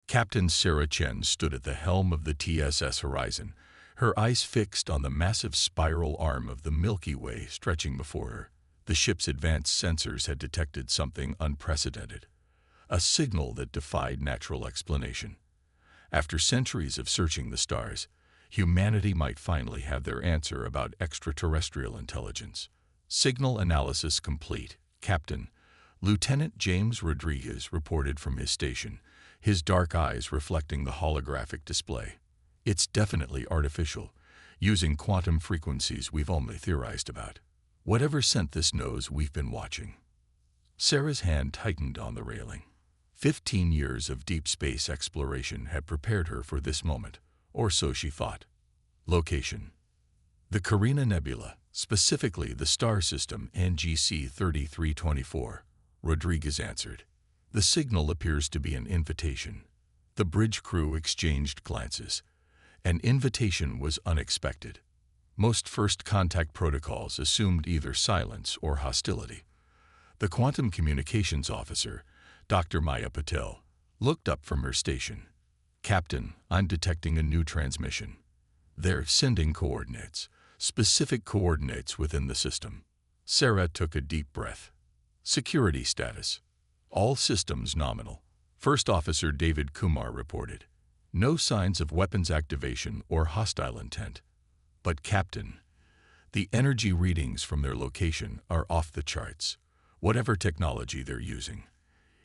Captain Sarah Chen stood at the helm of the TSS Horizon, her eyes fixed on the massive spiral arm of the Milky Way stretching before her. The ship's advanced sensors had detected something unprecedented, a signal that defied natural explanation. After centuries of searching the stars, humanity might finally have their answer about extraterrestrial intelligence. Signal analysis complete, Captain. Lieutenant James Rodriguez reported from his station, his dark eyes reflecting the holographic display. It's definitely artificial, using quantum frequencies we've only theorized about. Whatever sent this knows we've been watching. Sarah's hand tightened on the railing. 15 years of deep space exploration had prepared her for this moment, or so she thought. Location: the Carina Nebula, specifically the star system NGC 3324, Rodriguez answered. The signal appears to be an invitation. The bridge crew exchanged glances. An invitation was unexpected. Most first contact protocols assumed either silence or hostility. The quantum communications officer, Dr. Maya Patel, looked up from her station. Captain, I'm detecting a new transmission. They're sending coordinates, specific coordinates within the system. Sarah took a deep breath. Security status: all systems nominal. First Officer David Kumar reported. No signs of weapons activation or hostile intent. But Captain, the energy readings from their location are off the charts. Whatever technology they're using,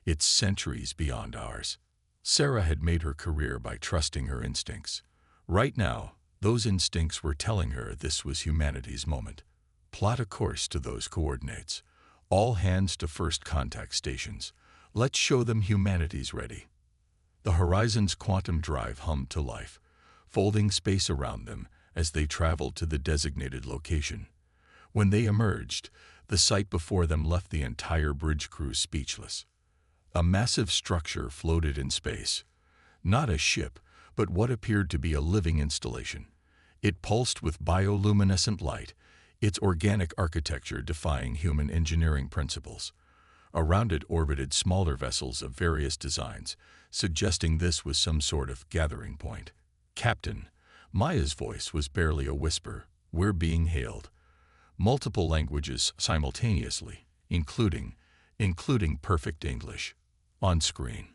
it's centuries beyond ours. Sarah had made her career by trusting her instincts. Right now, those instincts were telling her this was humanity's moment. Plot a course to those coordinates. All hands to first contact stations. Let's show them humanity's ready. The Horizon's quantum drive hummed to life, folding space around them as they traveled to the designated location. When they emerged, the sight before them left the entire bridge crew speechless. A massive structure floated in space. Not a ship, but what appeared to be a living installation. It pulsed with bioluminescent light, its organic architecture defying human engineering principles. Around it orbited smaller vessels of various designs, suggesting this was some sort of gathering point. Captain, Maya's voice was barely a whisper. We're being hailed. Multiple languages simultaneously, including perfect English. On screen.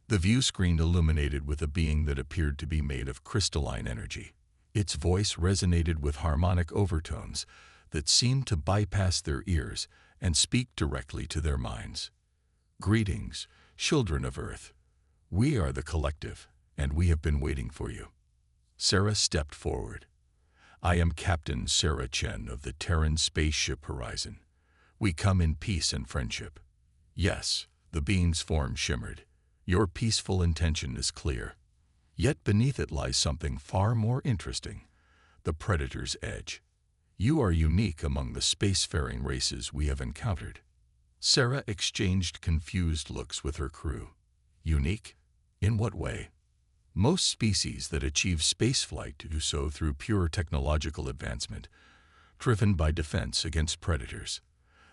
The view screen illuminated with a being that appeared to be made of crystalline energy. Its voice resonated with harmonic overtones that seemed to bypass their ears and speak directly to their minds. Greetings, children of Earth. We are the collective, and we have been waiting for you. Sarah stepped forward. I am Captain Sarah Chen of the Terran spaceship Horizon. We come in peace and friendship. Yes, the being's form shimmered. Your peaceful intention is clear. Yet beneath it lies something far more interesting: the Predator's edge. You are unique among the spacefaring races we have encountered. Sarah exchanged confused looks with her crew. Unique? In what way? Most species that achieve spaceflight do so through pure technological advancement, driven by defense against predators.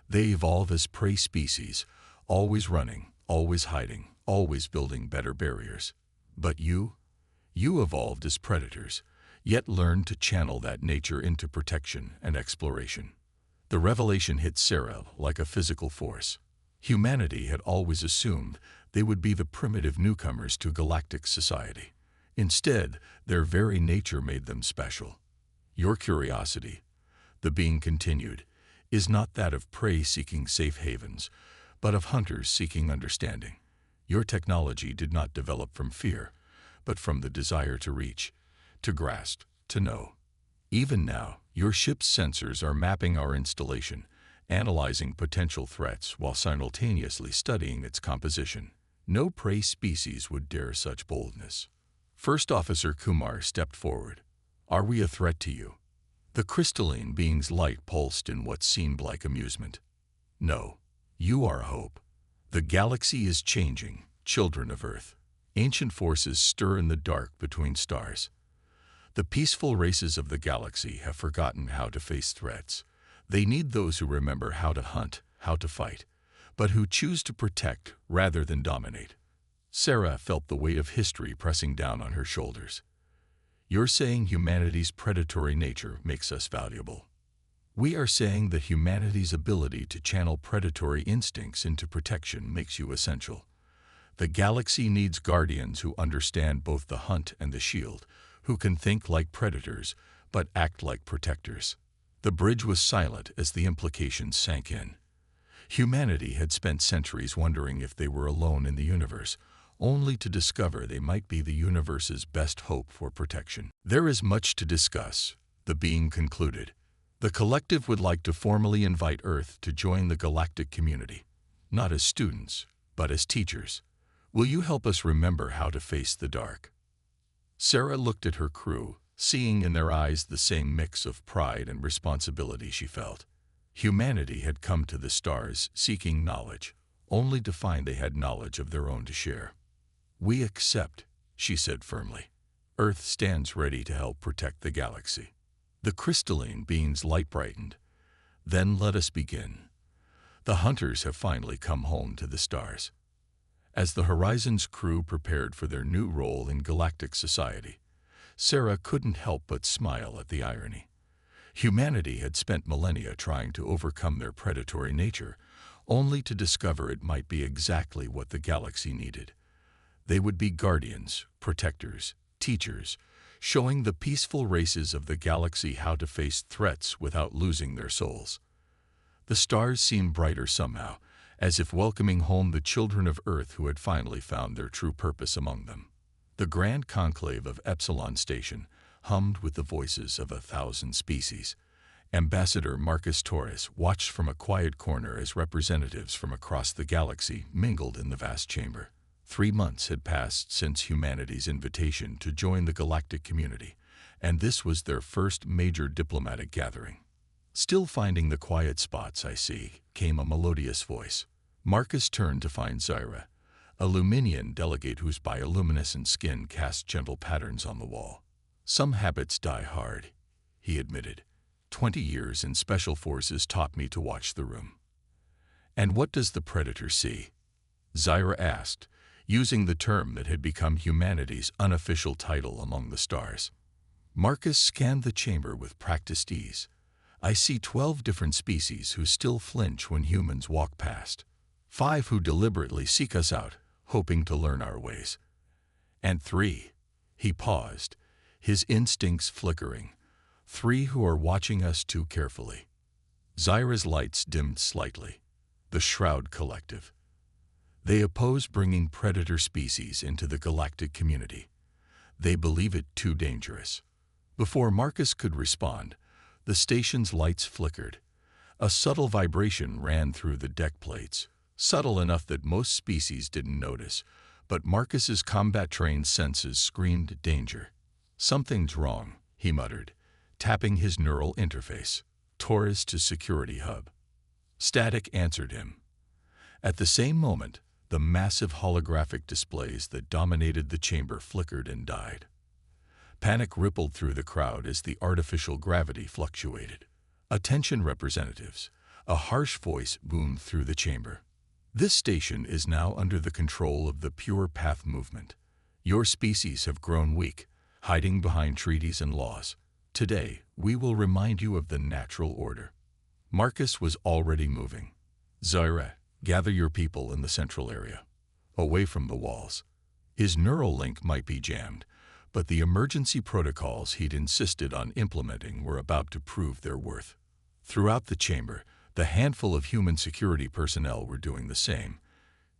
They evolve as prey species, always running, always hiding, always building better barriers. But you evolved as predators, yet learned to channel that nature into protection and exploration. The revelation hit Sarah like a physical force. Humanity had always assumed they would be the primitive newcomers to galactic society. Instead, their very nature made them special. Your curiosity, the being continued, is not that of prey seeking safe havens, but of hunters seeking understanding. Your technology did not develop from fear, but from the desire to reach, to grasp, to know. Even now, your ship's sensors are mapping our installation, analyzing potential threats while simultaneously studying its composition. No prey species would dare such boldness. First Officer Kumar stepped forward. Are we a threat to you? The crystalline being's light pulsed in what seemed like amusement. No, you are hope. The galaxy is changing, children of Earth. Ancient forces stir in the dark between stars. The peaceful races of the galaxy have forgotten how to face threats. They need those who remember how to hunt, how to fight, but who choose to protect rather than dominate. Sarah felt the weight of history pressing down on her shoulders. You're saying humanity's predatory nature makes us valuable. We are saying that humanity's ability to channel predatory instincts into protection makes you essential. The galaxy needs guardians who understand both the hunt and the shield, who can think like predators but act like protectors. The bridge was silent as the implications sank in. Humanity had spent centuries wondering if they were alone in the universe, only to discover they might be the universe's best hope for protection. There is much to discuss, the being concluded. The collective would like to formally invite Earth to join the galactic community, not as students, but as teachers. Will you help us remember how to face the dark? Sarah looked at her crew, seeing in their eyes the same mix of pride and responsibility she felt. Humanity had come to the stars seeking knowledge, only to find they had knowledge of their own to share. We accept, she said firmly. Earth stands ready to help protect the galaxy. The crystalline being's light brightened. Then let us begin. The hunters have finally come home to the stars. As the Horizon's crew prepared for their new role in galactic society, Sarah couldn't help but smile at the irony. Humanity had spent millennia trying to overcome their predatory nature, only to discover it might be exactly what the galaxy needed. They would be guardians, protectors, teachers, showing the peaceful races of the galaxy how to face threats without losing their souls. The stars seemed brighter somehow, as if welcoming home the children of Earth who had finally found their true purpose among them. The grand conclave of Epsilon Station hummed with the voices of 1,000 species. Ambassador Marcus Torres watched from a quiet corner as representatives from across the galaxy mingled in the vast chamber. 3 months had passed since humanity's invitation to join the galactic community, and this was their first major diplomatic gathering. Still finding the quiet spots, I see, came a melodious voice. Marcus turned to find Zyra, a Luminian delegate whose bioluminescent skin cast gentle patterns on the wall. Some habits die hard, he admitted. 20 years in special forces taught me to watch the room. And what does the predator see? Zyra asked, using the term that had become humanity's unofficial title among the stars. Marcus scanned the chamber with practiced ease. I see 12 different species who still flinch when humans walk past. 5 who deliberately seek us out, hoping to learn our ways. And 3, he paused, his instincts flickering. 3 who are watching us too carefully. Zyra's lights dimmed slightly. The Shroud Collective. They oppose bringing predator species into the galactic community. They believe it too dangerous. Before Marcus could respond, the station's lights flickered. A subtle vibration ran through the deck plates, subtle enough that most species didn't notice, but Marcus's combat-trained senses screamed danger. Something's wrong, he muttered, tapping his neural interface. Torres to security hub. Static answered him. At the same moment, the massive holographic displays that dominated the chamber flickered and died. Panic rippled through the crowd as the artificial gravity fluctuated. Attention representatives, a harsh voice boomed through the chamber. This station is now under the control of the Pure Path movement. Your species have grown weak, hiding behind treaties and laws. Today, we will remind you of the natural order. Marcus was already moving. Zyra, gather your people in the central area, away from the walls. His neural link might be jammed, but the emergency protocols he'd insisted on implementing were about to prove their worth. Throughout the chamber, the handful of human security personnel were doing the same,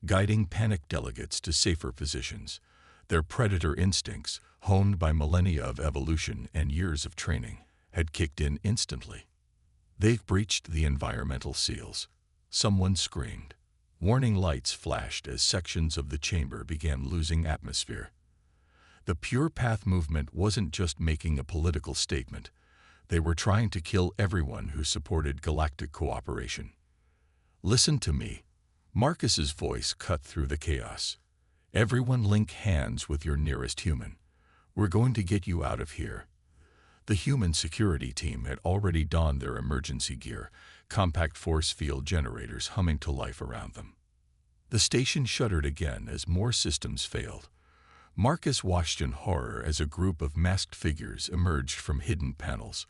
guiding panicked delegates to safer positions. Their predator instincts, honed by millennia of evolution and years of training, had kicked in instantly. They've breached the environmental seals. Someone screamed. Warning lights flashed as sections of the chamber began losing atmosphere. The Pure Path movement wasn't just making a political statement. They were trying to kill everyone who supported galactic cooperation. Listen to me. Marcus's voice cut through the chaos. Everyone link hands with your nearest human. We're going to get you out of here. The human security team had already donned their emergency gear, compact force field generators humming to life around them. The station shuddered again as more systems failed. Marcus watched in horror as a group of masked figures emerged from hidden panels.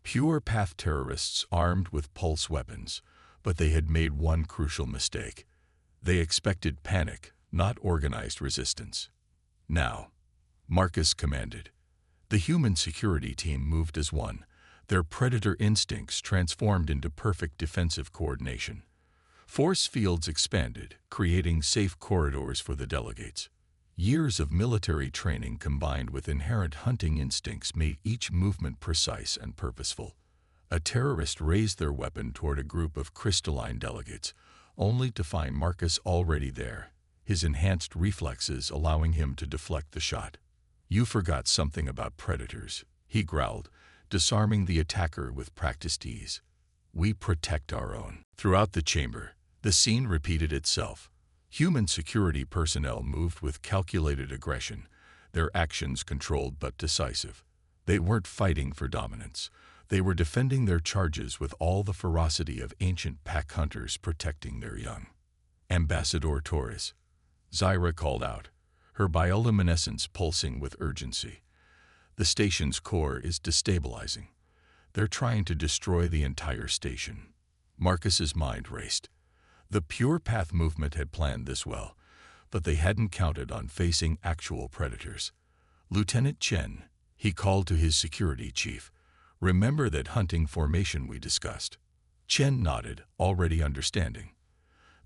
Pure path terrorists armed with pulse weapons, but they had made one crucial mistake. They expected panic, not organized resistance. Now, Marcus commanded. The human security team moved as one, their predator instincts transformed into perfect defensive coordination. Force fields expanded, creating safe corridors for the delegates. Years of military training combined with inherent hunting instincts made each movement precise and purposeful. A terrorist raised their weapon toward a group of crystalline delegates, only to find Marcus already there, his enhanced reflexes allowing him to deflect the shot. "You forgot something about predators," he growled, disarming the attacker with practiced ease. "We protect our own." Throughout the chamber, the scene repeated itself. Human security personnel moved with calculated aggression, their actions controlled but decisive. They weren't fighting for dominance. They were defending their charges with all the ferocity of ancient pack hunters protecting their young. "Ambassador Torres," Zyra called out, her bioluminescence pulsing with urgency. "The station's core is destabilizing. They're trying to destroy the entire station." Marcus's mind raced. The Pure Path movement had planned this well, but they hadn't counted on facing actual predators. "Lieutenant Chen," he called to his security chief, "remember that hunting formation we discussed?" Chen nodded, already understanding.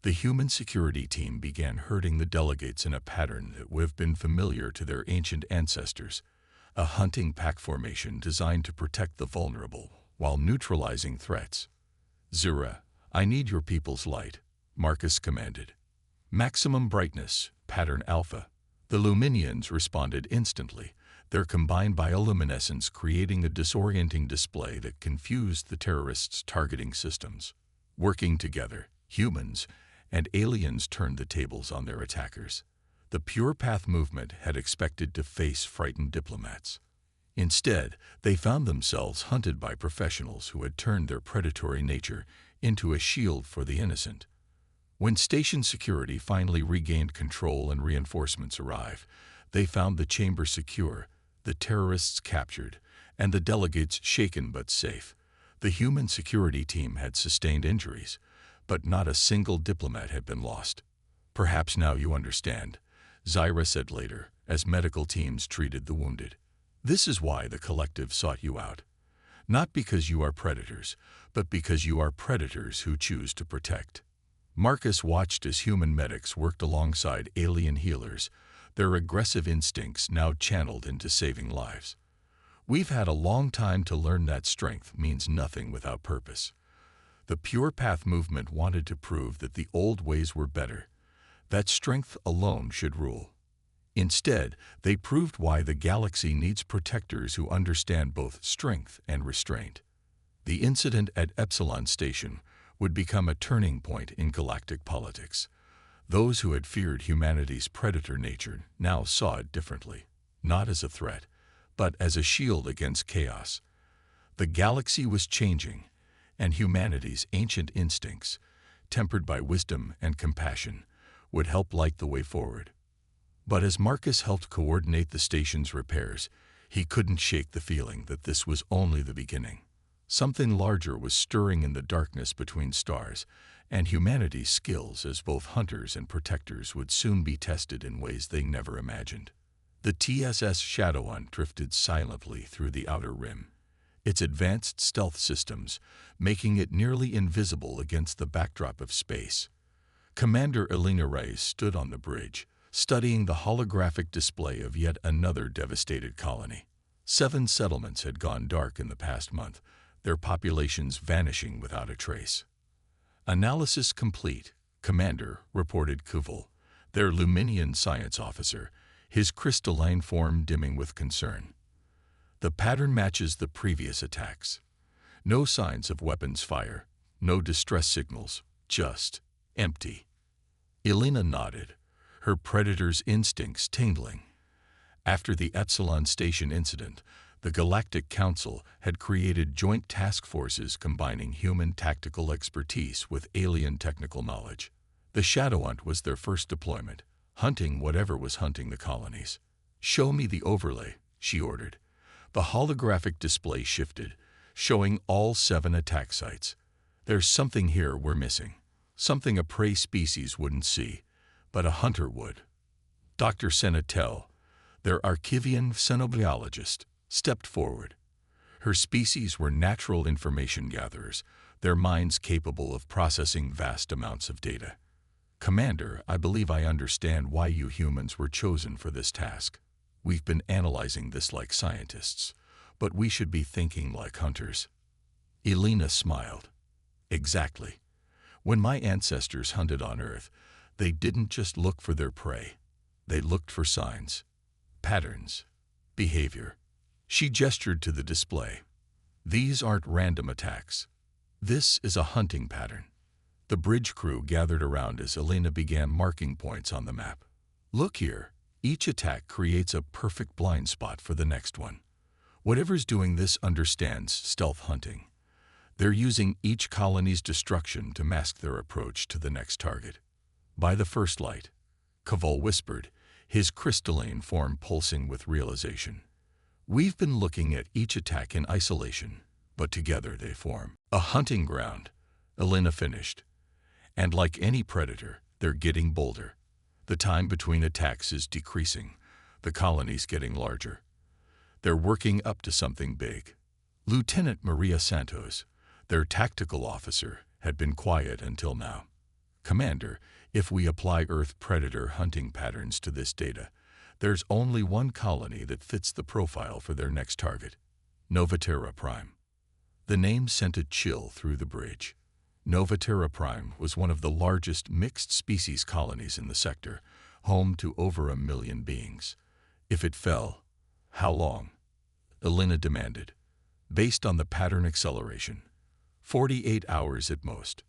The human security team began herding the delegates in a pattern that would have been familiar to their ancient ancestors, a hunting pack formation designed to protect the vulnerable while neutralizing threats. "Zira, I need your people's light," Marcus commanded. "Maximum brightness, pattern alpha." The Luminians responded instantly, their combined bioluminescence creating a disorienting display that confused the terrorists' targeting systems. Working together, humans and aliens turned the tables on their attackers. The Pure Path movement had expected to face frightened diplomats. Instead, they found themselves hunted by professionals who had turned their predatory nature into a shield for the innocent. When station security finally regained control and reinforcements arrived, they found the chamber secure, the terrorists captured, and the delegates shaken but safe. The human security team had sustained injuries, but not a single diplomat had been lost. "Perhaps now you understand," Zyra said later, as medical teams treated the wounded. "This is why the collective sought you out. Not because you are predators, but because you are predators who choose to protect." Marcus watched as human medics worked alongside alien healers, their aggressive instincts now channeled into saving lives. "We've had a long time to learn that strength means nothing without purpose." The Pure Path movement wanted to prove that the old ways were better, that strength alone should rule. Instead, they proved why the galaxy needs protectors who understand both strength and restraint. The incident at Epsilon Station would become a turning point in galactic politics. Those who had feared humanity's predator nature now saw it differently, not as a threat, but as a shield against chaos. The galaxy was changing, and humanity's ancient instincts, tempered by wisdom and compassion, would help light the way forward. But as Marcus helped coordinate the station's repairs, he couldn't shake the feeling that this was only the beginning. Something larger was stirring in the darkness between stars, and humanity's skills as both hunters and protectors would soon be tested in ways they never imagined. The TSS Shadowhunt drifted silently through the outer rim, its advanced stealth systems making it nearly invisible against the backdrop of space. Commander Elena Reyes stood on the bridge, studying the holographic display of yet another devastated colony. 7 settlements had gone dark in the past month, their populations vanishing without a trace. "Analysis complete," Commander reported Kuval, their Luminian science officer, his crystalline form dimming with concern. "The pattern matches the previous attacks. No signs of weapons fire, no distress signals, just empty." Elena nodded, her predator's instincts tingling. After the Epsilon Station incident, the Galactic Council had created joint task forces combining human tactical expertise with alien technical knowledge. The shadow hunt was their first deployment, hunting whatever was hunting the colonies. "Show me the overlay," she ordered. The holographic display shifted, showing all 7 attack sites. "There's something here we're missing. Something a prey species wouldn't see, but a hunter would." Dr. Senatel, their Archivian xenobiologist, stepped forward. Her species were natural information gatherers, their minds capable of processing vast amounts of data. "Commander, I believe I understand why you humans were chosen for this task. We've been analyzing this like scientists, but we should be thinking like hunters." Elena smiled. "Exactly. When my ancestors hunted on Earth, they didn't just look for their prey. They looked for signs, patterns, behavior." She gestured to the display. "These aren't random attacks. This is a hunting pattern." The bridge crew gathered around as Elena began marking points on the map. "Look here. Each attack creates a perfect blind spot for the next one. Whatever's doing this understands stealth hunting. They're using each colony's destruction to mask their approach to the next target." "By the first light," Cavol whispered, his crystalline form pulsing with realization. "We've been looking at each attack in isolation, but together they form a hunting ground," Elena finished. "And like any predator, they're getting bolder. The time between attacks is decreasing, the colony's getting larger. They're working up to something big." Lieutenant Maria Santos, their tactical officer, had been quiet until now. "Commander, if we apply Earth predator hunting patterns to this data, there's only one colony that fits the profile for their next target: Novaterra Prime." The name sent a chill through the bridge. Novaterra Prime was one of the largest mixed-species colonies in the sector, home to over 1 million beings. If it fell, how long? Elena demanded. "Based on the pattern acceleration, 48 hours at most."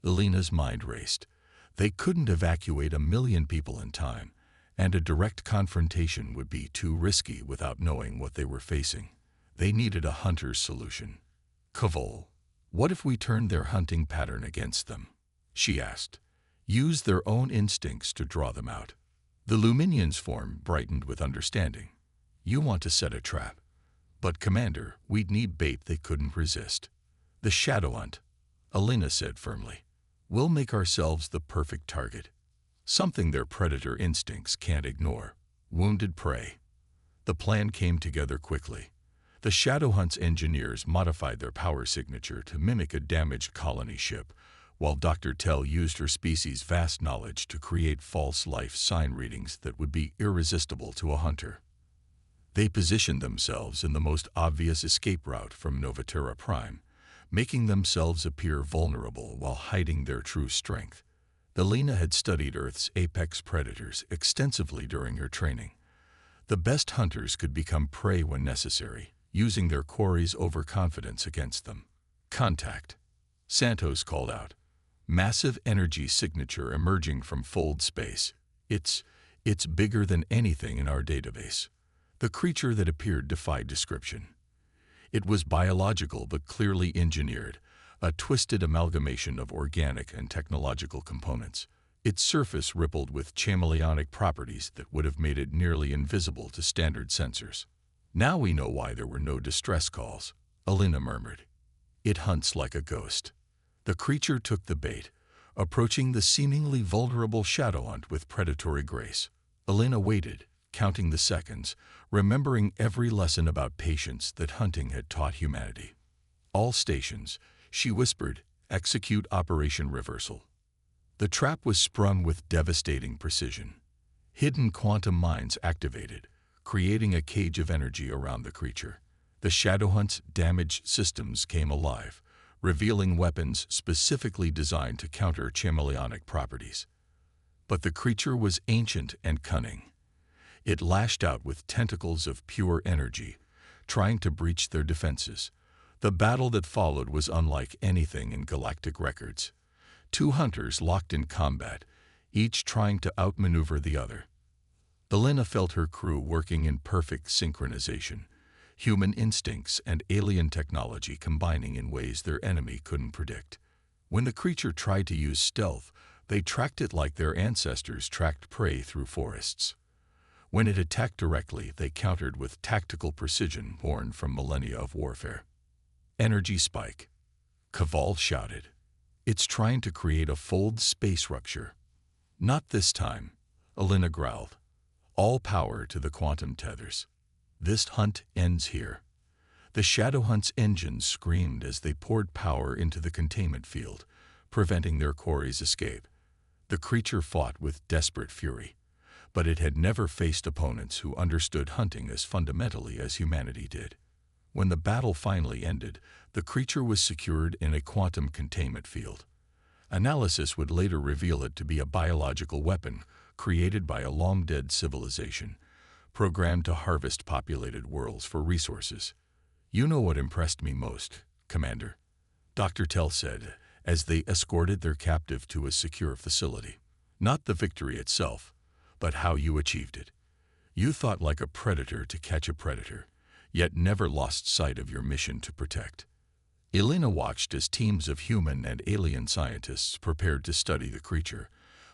Elena's mind raced. They couldn't evacuate 1 million people in time, and a direct confrontation would be too risky without knowing what they were facing. They needed a hunter's solution. "Cavol, what if we turned their hunting pattern against them?" she asked. "Use their own instincts to draw them out." The Luminian's form brightened with understanding. "You want to set a trap. But, Commander, we'd need bait they couldn't resist." "The shadow hunt," Elena said firmly. "We'll make ourselves the perfect target. Something their predator instincts can't ignore. Wounded prey." The plan came together quickly. The Shadow Hunt's engineers modified their power signature to mimic a damaged colony ship, while Dr. Tell used her species' vast knowledge to create false life sign readings that would be irresistible to a hunter. They positioned themselves in the most obvious escape route from Novaterra Prime, making themselves appear vulnerable while hiding their true strength. Elena had studied Earth's apex predators extensively during her training. The best hunters could become prey when necessary, using their quarry's overconfidence against them. "Contact," Santos called out. Massive energy signature emerging from fold space. It's bigger than anything in our database." The creature that appeared defied description. It was biological but clearly engineered, a twisted amalgamation of organic and technological components. Its surface rippled with chameleonic properties that would have made it nearly invisible to standard sensors. "Now we know why there were no distress calls," Elena murmured. "It hunts like a ghost." The creature took the bait, approaching the seemingly vulnerable shadow hunt with predatory grace. Elena waited, counting the seconds, remembering every lesson about patience that hunting had taught humanity. "All stations," she whispered, "execute Operation Reversal." The trap was sprung with devastating precision. Hidden quantum mines activated, creating a cage of energy around the creature. The Shadow Hunt's damaged systems came alive, revealing weapons specifically designed to counter chameleonic properties. But the creature was ancient and cunning. It lashed out with tentacles of pure energy, trying to breach their defenses. The battle that followed was unlike anything in galactic records. 2 hunters locked in combat, each trying to outmaneuver the other. Elena felt her crew working in perfect synchronization, human instincts and alien technology combining in ways their enemy couldn't predict. When the creature tried to use stealth, They tracked it like their ancestors tracked prey through forests. When it attacked directly, they countered with tactical precision born from millennia of warfare. Energy spike. Kaval shouted. It's trying to create a fold space rupture. Not this time, Elena growled. All power to the quantum tethers. This hunt ends here. The Shadowhunt's engines screamed as they poured power into the containment field, preventing their quarry's escape. The creature fought with desperate fury, but it had never faced opponents who understood hunting as fundamentally as humanity did. When the battle finally ended, the creature was secured in a quantum containment field. Analysis would later reveal it to be a biological weapon created by a long-dead civilization, programmed to harvest populated worlds for resources. You know what impressed me most, Commander, Dr. Tell said, as they escorted their captive to a secure facility. Not the victory itself, but how you achieved it. You thought like a predator to catch a predator, yet never lost sight of your mission to protect. Elena watched as teams of human and alien scientists prepared to study the creature,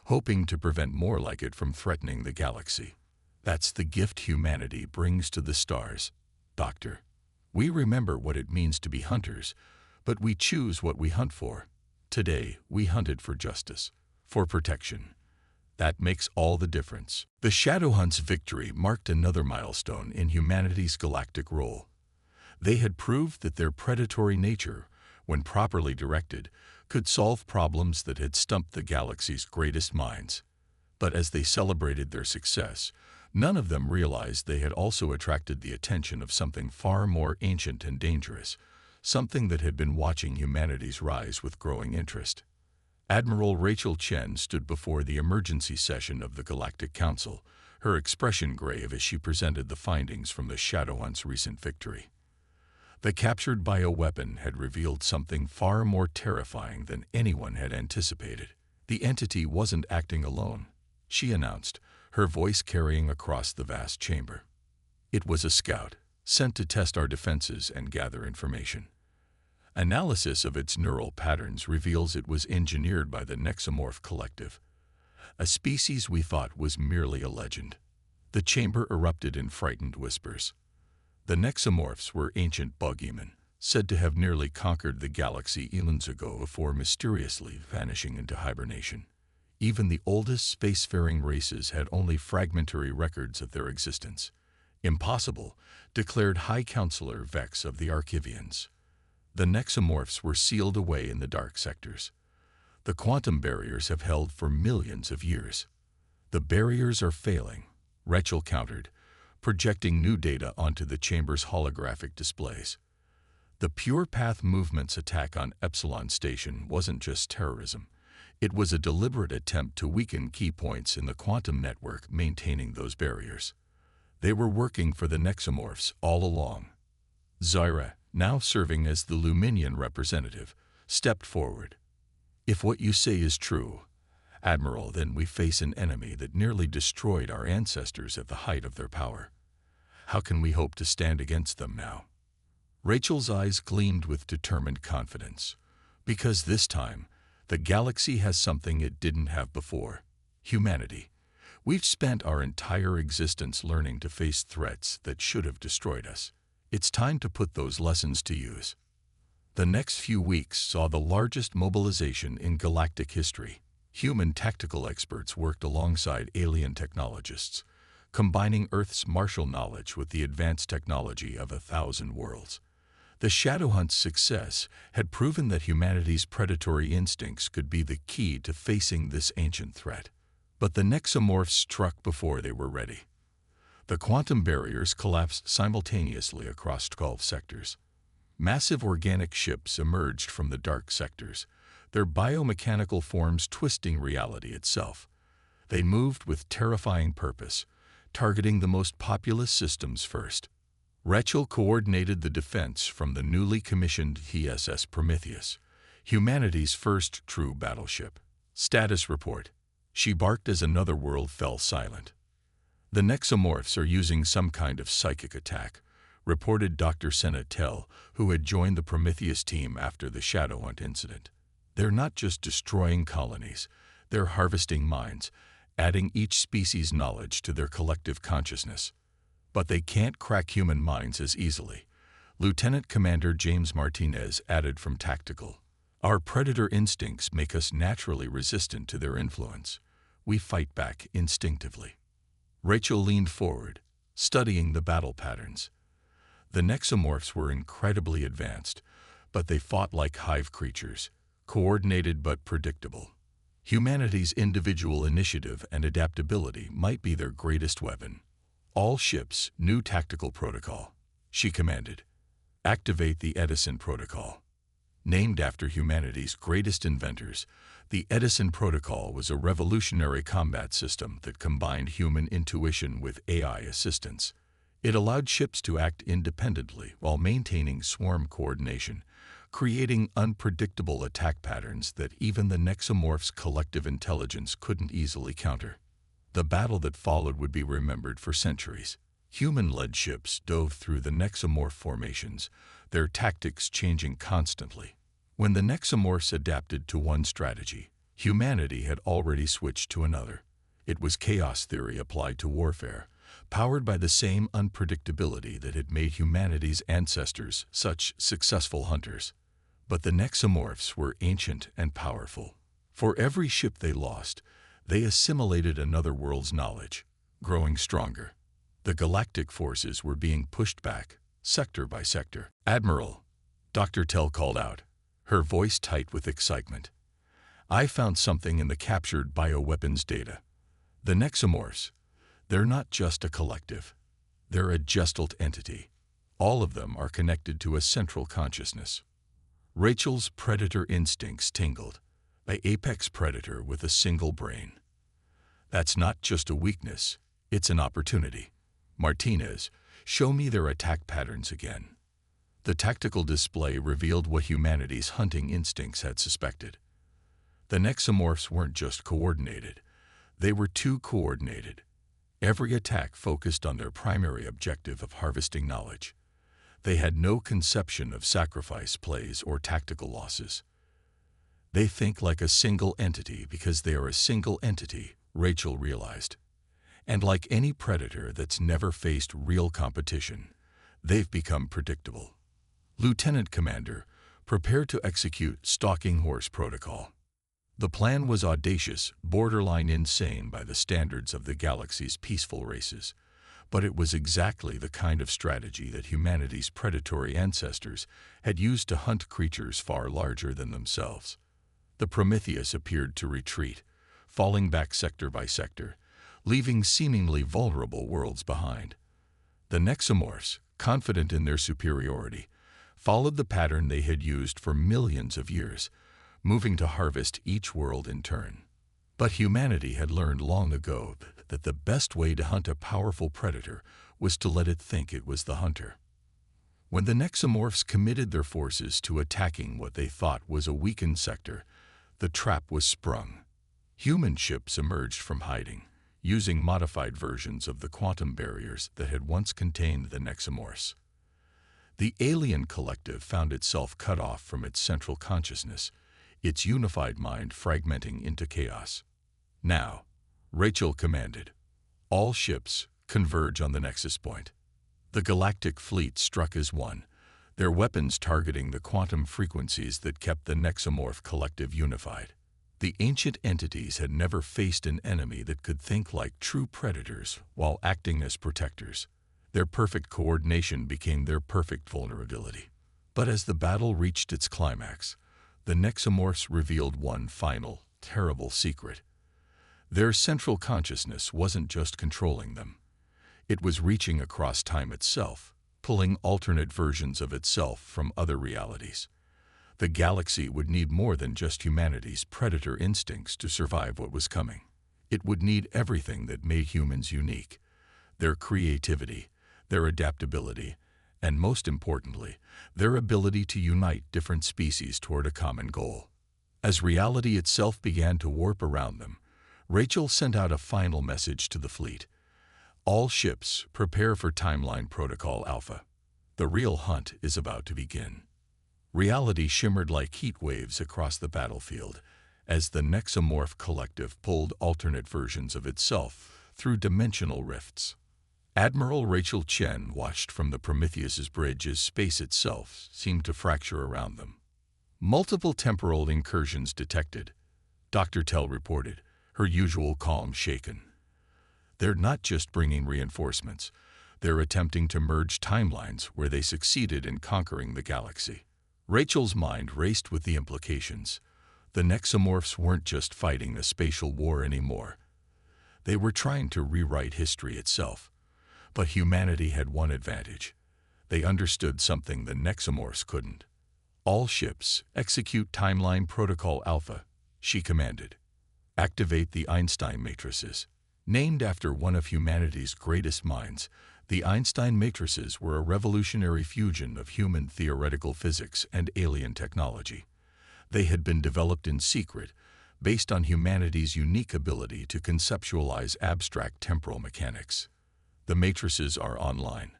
hoping to prevent more like it from threatening the galaxy. That's the gift humanity brings to the stars, Doctor. We remember what it means to be hunters, but we choose what we hunt for. Today, we hunted for justice, for protection. That makes all the difference. The Shadowhunt's victory marked another milestone in humanity's galactic role. They had proved that their predatory nature, when properly directed, could solve problems that had stumped the galaxy's greatest minds. But as they celebrated their success, none of them realized they had also attracted the attention of something far more ancient and dangerous, something that had been watching humanity's rise with growing interest. Admiral Rachel Chen stood before the emergency session of the Galactic Council, her expression grave as she presented the findings from the Shadowhunt's recent victory. The captured bioweapon had revealed something far more terrifying than anyone had anticipated. The entity wasn't acting alone, she announced, her voice carrying across the vast chamber. It was a scout, sent to test our defenses and gather information. Analysis of its neural patterns reveals it was engineered by the Nexomorph Collective, a species we thought was merely a legend. The chamber erupted in frightened whispers. The Nexomorphs were ancient buggymen, said to have nearly conquered the galaxy eons ago before mysteriously vanishing into hibernation. Even the oldest spacefaring races had only fragmentary records of their existence. Impossible, declared High Counselor Vex of the Archivians. The Nexomorphs were sealed away in the dark sectors. The quantum barriers have held for millions of years. The barriers are failing, Rachel countered, projecting new data onto the chamber's holographic displays. The Pure Path Movement's attack on Epsilon Station wasn't just terrorism. It was a deliberate attempt to weaken key points in the quantum network maintaining those barriers. They were working for the Nexomorphs all along. Zyra, now serving as the Luminian representative, stepped forward. If what you say is true, Admiral, then we face an enemy that nearly destroyed our ancestors at the height of their power. How can we hope to stand against them now? Rachel's eyes gleamed with determined confidence. Because this time, the galaxy has something it didn't have before. Humanity. We've spent our entire existence learning to face threats that should have destroyed us. It's time to put those lessons to use. The next few weeks saw the largest mobilization in galactic history. Human tactical experts worked alongside alien technologists, combining Earth's martial knowledge with the advanced technology of 1,000 worlds. The Shadowhunt's success had proven that humanity's predatory instincts could be the key to facing this ancient threat. But the Nexomorphs struck before they were ready. The quantum barriers collapsed simultaneously across 12 sectors. Massive organic ships emerged from the dark sectors, their biomechanical forms twisting reality itself. They moved with terrifying purpose, targeting the most populous systems first. Rachel coordinated the defense from the newly commissioned TSS Prometheus, humanity's first true battleship. Status report. She barked as another world fell silent. The Nexomorphs are using some kind of psychic attack, reported Dr. Senna Tell, who had joined the Prometheus team after the Shadowhunt incident. They're not just destroying colonies, They're harvesting minds, adding each species' knowledge to their collective consciousness. But they can't crack human minds as easily. Lieutenant Commander James Martinez added from Tactical. Our predator instincts make us naturally resistant to their influence. We fight back instinctively. Rachel leaned forward, studying the battle patterns. The nexomorphs were incredibly advanced, but they fought like hive creatures, coordinated but predictable. Humanity's individual initiative and adaptability might be their greatest weapon. All ships, new tactical protocol, she commanded. Activate the Edison Protocol. Named after humanity's greatest inventors, the Edison Protocol was a revolutionary combat system that combined human intuition with AI assistance. It allowed ships to act independently while maintaining swarm coordination, creating unpredictable attack patterns that even the nexomorphs' collective intelligence couldn't easily counter. The battle that followed would be remembered for centuries. Human-led ships dove through the nexomorph formations, their tactics changing constantly. When the nexomorphs adapted to one strategy, humanity had already switched to another. It was chaos theory applied to warfare, powered by the same unpredictability that had made humanity's ancestors such successful hunters. But the nexomorphs were ancient and powerful. For every ship they lost, they assimilated another world's knowledge, growing stronger. The galactic forces were being pushed back, sector by sector. "Admiral," Dr. Tell called out, her voice tight with excitement. "I found something in the captured bioweapons data. The nexomorphs, they're not just a collective. They're a gestalt entity. All of them are connected to a central consciousness." Rachel's predator instincts tingled, an apex predator with a single brain. "That's not just a weakness, it's an opportunity. Martinez, show me their attack patterns again." The tactical display revealed what humanity's hunting instincts had suspected. The nexomorphs weren't just coordinated, they were too coordinated. Every attack focused on their primary objective of harvesting knowledge. They had no conception of sacrifice plays or tactical losses. They think like a single entity because they are a single entity, Rachel realized. And like any predator that's never faced real competition, they've become predictable. "Lieutenant Commander, prepare to execute Stalking Horse Protocol." The plan was audacious, borderline insane by the standards of the galaxy's peaceful races, but it was exactly the kind of strategy that humanity's predatory ancestors had used to hunt creatures far larger than themselves. The Prometheus appeared to retreat, falling back sector by sector, leaving seemingly vulnerable worlds behind. The nexomorphs, confident in their superiority, followed the pattern they had used for millions of years, moving to harvest each world in turn. But humanity had learned long ago that the best way to hunt a powerful predator was to let it think it was the hunter. When the nexomorphs committed their forces to attacking what they thought was a weakened sector, the trap was sprung. Human ships emerged from hiding, using modified versions of the quantum barriers that had once contained the nexomorphs. The alien collective found itself cut off from its central consciousness, its unified mind fragmenting into chaos. "Now," Rachel commanded, "all ships converge on the nexus point." The galactic fleet struck as one, their weapons targeting the quantum frequencies that kept the nexomorph collective unified. The ancient entities had never faced an enemy that could think like true predators while acting as protectors. Their perfect coordination became their perfect vulnerability. But as the battle reached its climax, the nexomorphs revealed one final, terrible secret. Their central consciousness wasn't just controlling them. It was reaching across time itself, pulling alternate versions of itself from other realities. The galaxy would need more than just humanity's predator instincts to survive what was coming. It would need everything that made humans unique: their creativity, their adaptability, and most importantly, their ability to unite different species toward a common goal. As reality itself began to warp around them, Rachel sent out a final message to the fleet. "All ships, prepare for Timeline Protocol Alpha. The real hunt is about to begin." Reality shimmered like heat waves across the battlefield, as the Nexomorph Collective pulled alternate versions of itself through dimensional rifts. Admiral Rachel Chen watched from the Prometheus's bridge as space itself seemed to fracture around them. Multiple temporal incursions detected, Dr. Tell reported, her usual calm shaken. They're not just bringing reinforcements, they're attempting to merge timelines where they succeeded in conquering the galaxy. Rachel's mind raced with the implications. The Nexomorphs weren't just fighting a spatial war anymore. They were trying to rewrite history itself. But humanity had one advantage. They understood something the Nexomorphs couldn't. All ships, execute Timeline Protocol Alpha, she commanded. Activate the Einstein matrices. Named after one of humanity's greatest minds, the Einstein matrices were a revolutionary fusion of human theoretical physics and alien technology. They had been developed in secret, based on humanity's unique ability to conceptualize abstract temporal mechanics. The matrices are online,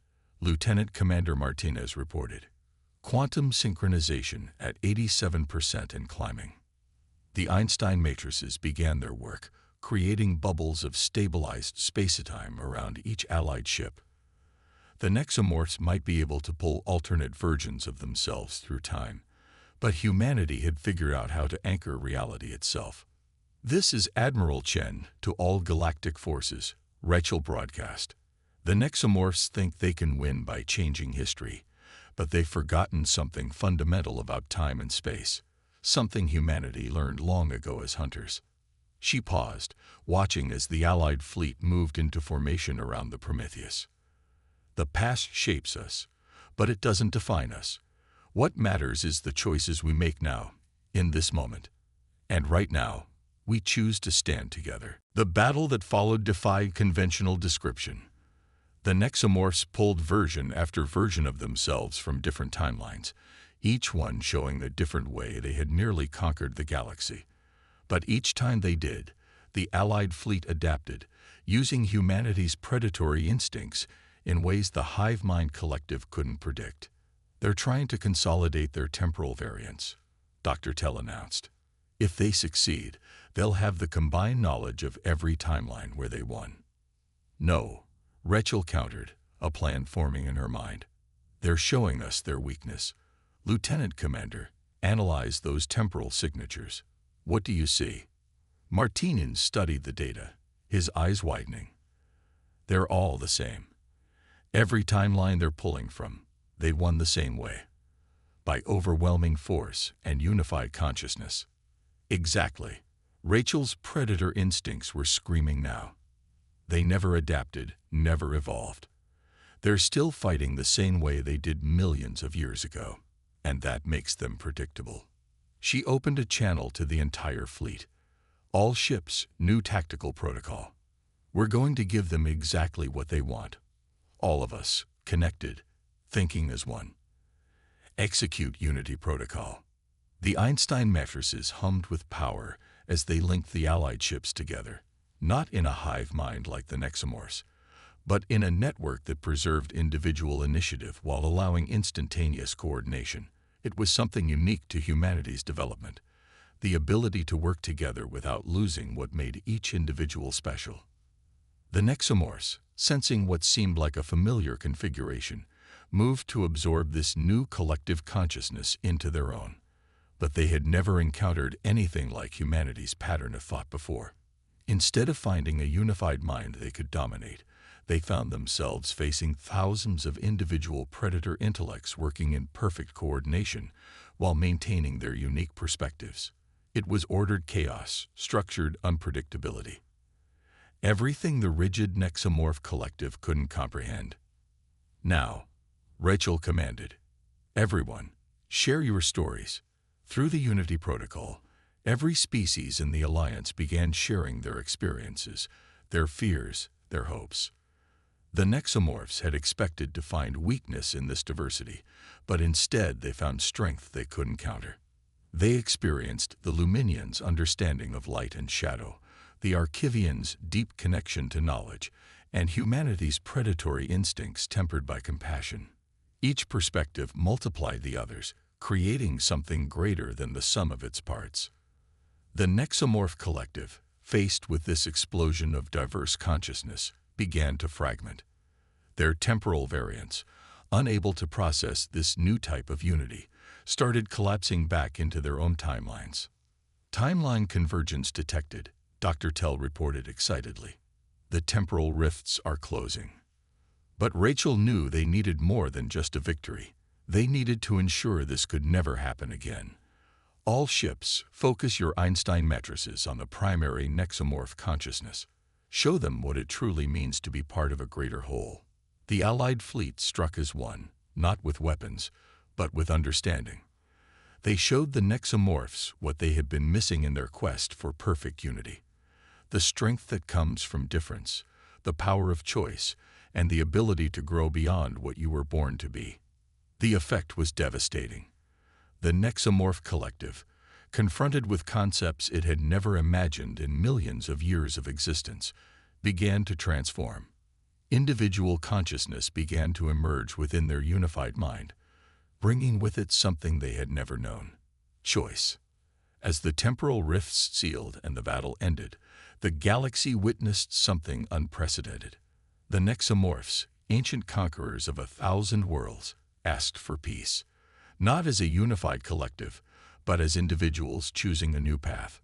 Lieutenant Commander Martinez reported. Quantum synchronization at 87% and climbing. The Einstein matrices began their work, creating bubbles of stabilized spacetime around each allied ship. The Nexomorphs might be able to pull alternate versions of themselves through time, but humanity had figured out how to anchor reality itself. This is Admiral Chen to all galactic forces, Rachel broadcast. The Nexomorphs think they can win by changing history, but they've forgotten something fundamental about time and space, something humanity learned long ago as hunters. She paused, watching as the Allied fleet moved into formation around the Prometheus. The past shapes us, but it doesn't define us. What matters is the choices we make now, in this moment. And right now, we choose to stand together. The battle that followed defied conventional description. The Nexomorphs pulled version after version of themselves from different timelines, each one showing the different way they had nearly conquered the galaxy. But each time they did, the Allied fleet adapted, using humanity's predatory instincts in ways the hive mind collective couldn't predict. They're trying to consolidate their temporal variants, Dr. Tell announced. If they succeed, they'll have the combined knowledge of every timeline where they won. No, Rachel countered, a plan forming in her mind. They're showing us their weakness. Lieutenant Commander, analyze those temporal signatures. What do you see? Martinez studied the data, his eyes widening. They're all the same. Every timeline they're pulling from, they won the same way. By overwhelming force and unified consciousness. Exactly. Rachel's predator instincts were screaming now. They never adapted, never evolved. They're still fighting the same way they did millions of years ago, and that makes them predictable. She opened a channel to the entire fleet. All ships, new tactical protocol. We're going to give them exactly what they want. All of us, connected, thinking as one. Execute Unity protocol. The Einstein matrices hummed with power as they linked the Allied ships together, not in a hive mind like the Nexomorphs, but in a network that preserved individual initiative while allowing instantaneous coordination. It was something unique to humanity's development, the ability to work together without losing what made each individual special. The Nexomorphs, sensing what seemed like a familiar configuration, moved to absorb this new collective consciousness into their own. But they had never encountered anything like humanity's pattern of thought before. Instead of finding a unified mind they could dominate, they found themselves facing thousands of individual predator intellects working in perfect coordination while maintaining their unique perspectives. It was ordered chaos, structured unpredictability. Everything the rigid Nexomorph collective couldn't comprehend. Now, Rachel commanded, everyone, share your stories. Through the Unity Protocol, every species in the Alliance began sharing their experiences, their fears, their hopes. The Nexomorphs had expected to find weakness in this diversity, but instead they found strength they couldn't counter. They experienced the Luminians' understanding of light and shadow, the Archivians' deep connection to knowledge, and humanity's predatory instincts tempered by compassion. Each perspective multiplied the others, creating something greater than the sum of its parts. The Nexomorph Collective, faced with this explosion of diverse consciousness, began to fragment. Their temporal variants, unable to process this new type of unity, started collapsing back into their own timelines. Timeline convergence detected, Dr. Tell reported excitedly. The temporal rifts are closing. But Rachel knew they needed more than just a victory. They needed to ensure this could never happen again. All ships, focus your Einstein matrices on the primary nexomorph consciousness. Show them what it truly means to be part of a greater whole. The Allied fleet struck as one, not with weapons, but with understanding. They showed the nexomorphs what they had been missing in their quest for perfect unity. The strength that comes from difference, the power of choice, and the ability to grow beyond what you were born to be. The effect was devastating. The Nexomorph Collective, confronted with concepts it had never imagined in millions of years of existence, began to transform. Individual consciousness began to emerge within their unified mind, bringing with it something they had never known: choice. As the temporal rifts sealed and the battle ended, the galaxy witnessed something unprecedented. The Nexomorphs, ancient conquerors of 1,000 worlds, asked for peace, not as a unified collective, but as individuals choosing a new path.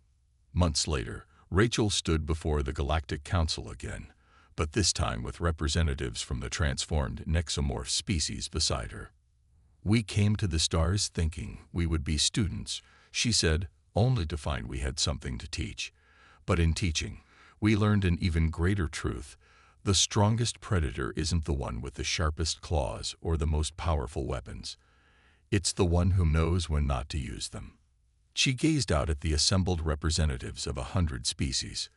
Months later, Rachel stood before the Galactic Council again, but this time with representatives from the transformed Nexomorph species beside her. "We came to the stars thinking we would be students," she said, only to find we had something to teach. But in teaching, we learned an even greater truth. The strongest predator isn't the one with the sharpest claws or the most powerful weapons. It's the one who knows when not to use them. She gazed out at the assembled representatives of 100 species.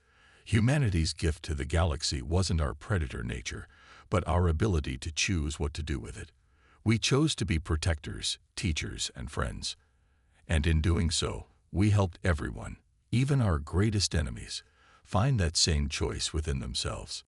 Humanity's gift to the galaxy wasn't our predator nature, but our ability to choose what to do with it. We chose to be protectors, teachers, and friends. And in doing so, we helped everyone, even our greatest enemies, find that same choice within themselves.